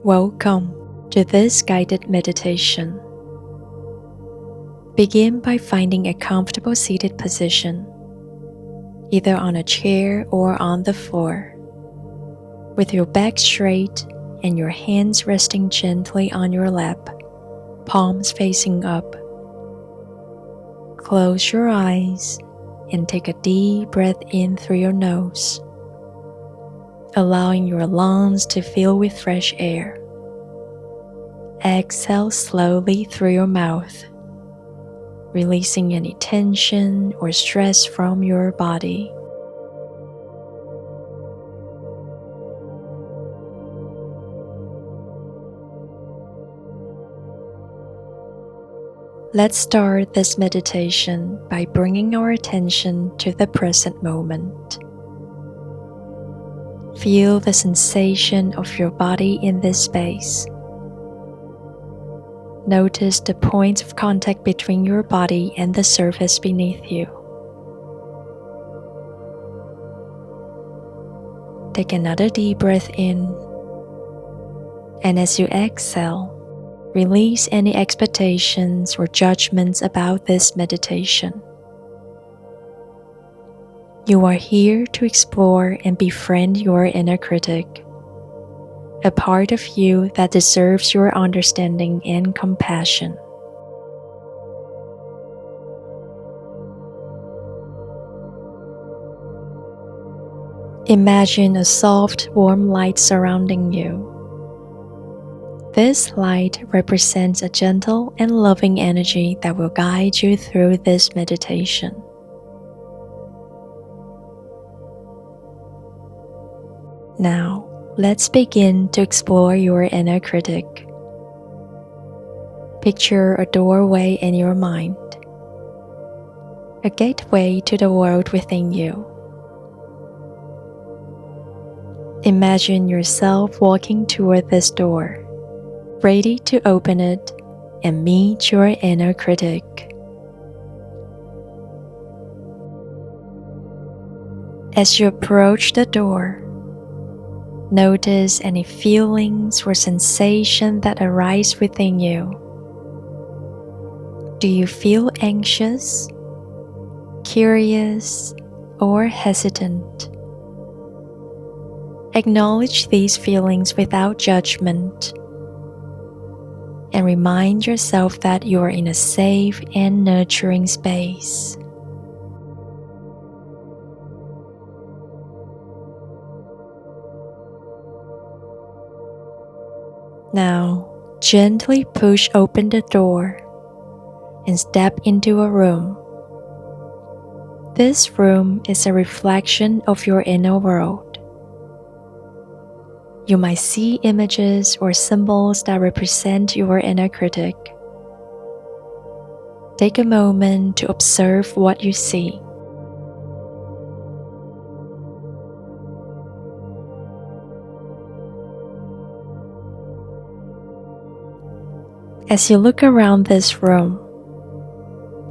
Welcome to this guided meditation. Begin by finding a comfortable seated position, either on a chair or on the floor, with your back straight and your hands resting gently on your lap, palms facing up. Close your eyes and take a deep breath in through your nose, allowing your lungs to fill with fresh air. Exhale slowly through your mouth, releasing any tension or stress from your body. Let's start this meditation by bringing our attention to the present moment. Feel the sensation of your body in this space. Notice the points of contact between your body and the surface beneath you. Take another deep breath in, and as you exhale, release any expectations or judgments about this meditation. You are here to explore and befriend your inner critic, a part of you that deserves your understanding and compassion. Imagine a soft, warm light surrounding you. This light represents a gentle and loving energy that will guide you through this meditation. Now, let's begin to explore your inner critic. Picture a doorway in your mind, a gateway to the world within you. Imagine yourself walking toward this door, ready to open it and meet your inner critic. As you approach the door, notice any feelings or sensation that arise within you. Do you feel anxious, curious, or hesitant? Acknowledge these feelings without judgment, and remind yourself that you are in a safe and nurturing space. Now, gently push open the door and step into a room. This room is a reflection of your inner world. You might see images or symbols that represent your inner critic. Take a moment to observe what you see. As you look around this room,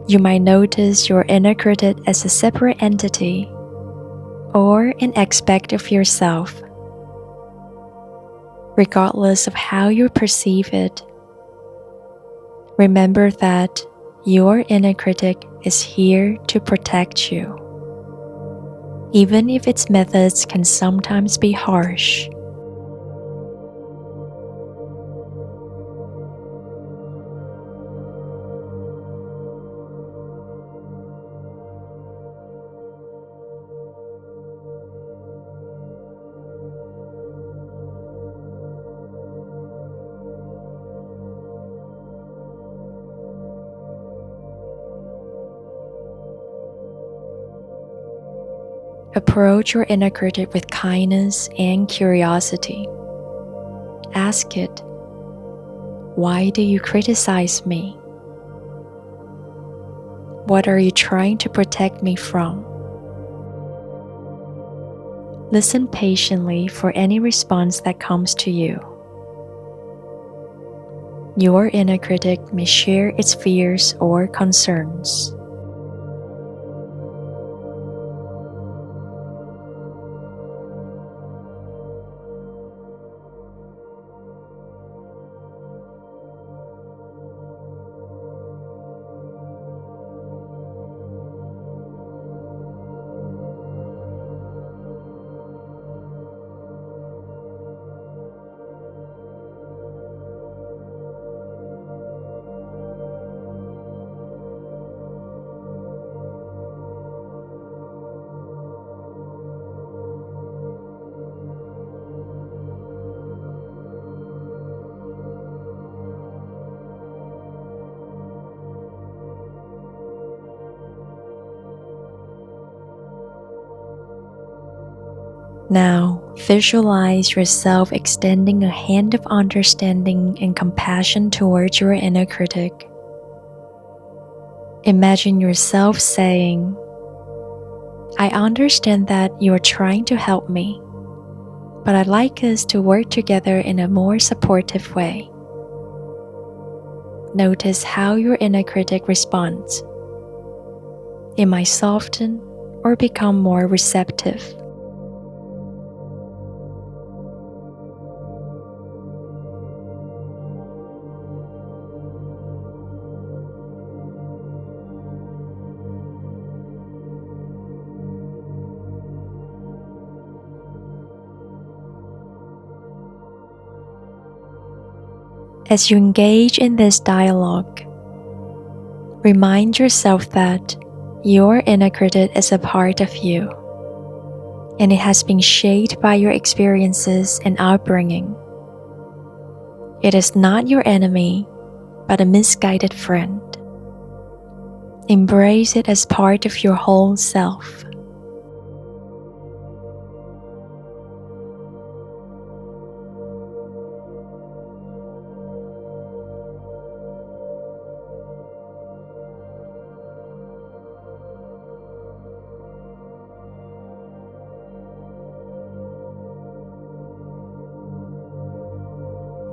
you might notice your inner critic as a separate entity or an aspect of yourself. Regardless of how you perceive it, remember that your inner critic is here to protect you, even if its methods can sometimes be harsh. Approach your inner critic with kindness and curiosity. Ask it, "Why do you criticize me? What are you trying to protect me from?" Listen patiently for any response that comes to you. Your inner critic may share its fears or concerns. Now, visualize yourself extending a hand of understanding and compassion towards your inner critic. Imagine yourself saying, "I understand that you are trying to help me, but I'd like us to work together in a more supportive way." Notice how your inner critic responds. It might soften or become more receptive. As you engage in this dialogue, remind yourself that your inner critic is a part of you, and it has been shaped by your experiences and upbringing. It is not your enemy, but a misguided friend. Embrace it as part of your whole self.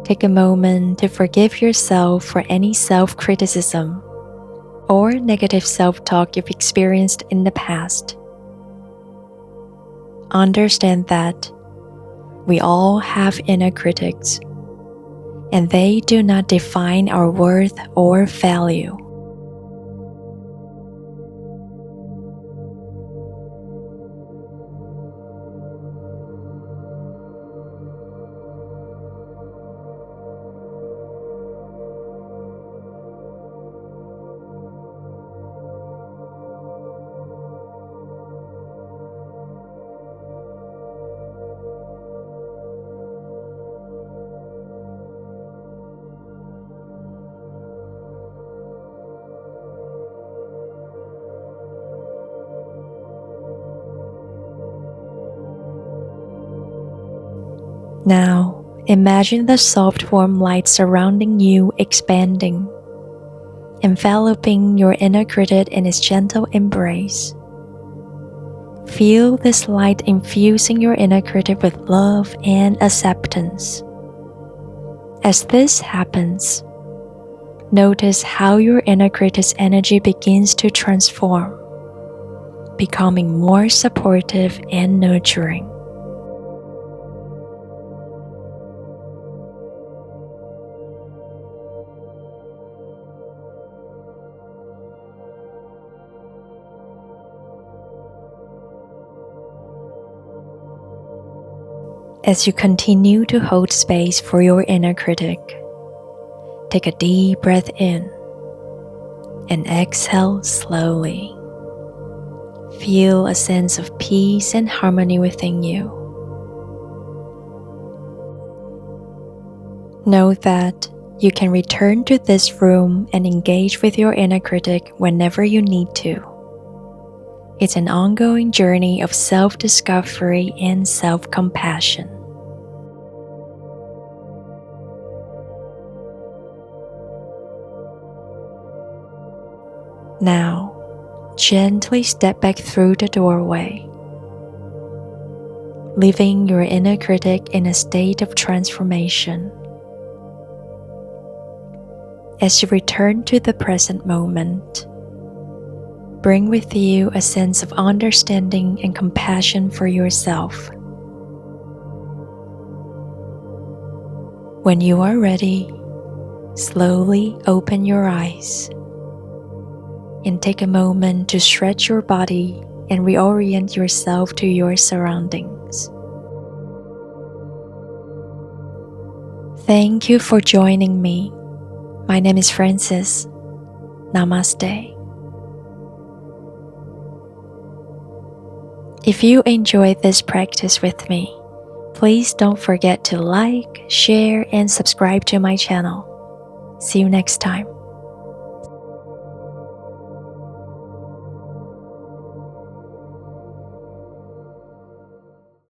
Take a moment to forgive yourself for any self-criticism or negative self-talk you've experienced in the past. Understand that we all have inner critics, and they do not define our worth or value. Now, imagine the soft warm light surrounding you expanding, enveloping your inner critic in its gentle embrace. Feel this light infusing your inner critic with love and acceptance. As this happens, notice how your inner critic's energy begins to transform, becoming more supportive and nurturing. As you continue to hold space for your inner critic, take a deep breath in and exhale slowly. Feel a sense of peace and harmony within you. Know that you can return to this room and engage with your inner critic whenever you need to. It's an ongoing journey of self-discovery and self-compassion. Now, gently step back through the doorway, leaving your inner critic in a state of transformation. As you return to the present moment, bring with you a sense of understanding and compassion for yourself. When you are ready, slowly open your eyes and take a moment to stretch your body and reorient yourself to your surroundings. Thank you for joining me. My name is Francis. Namaste. If you enjoyed this practice with me, please don't forget to like, share, and subscribe to my channel. See you next time.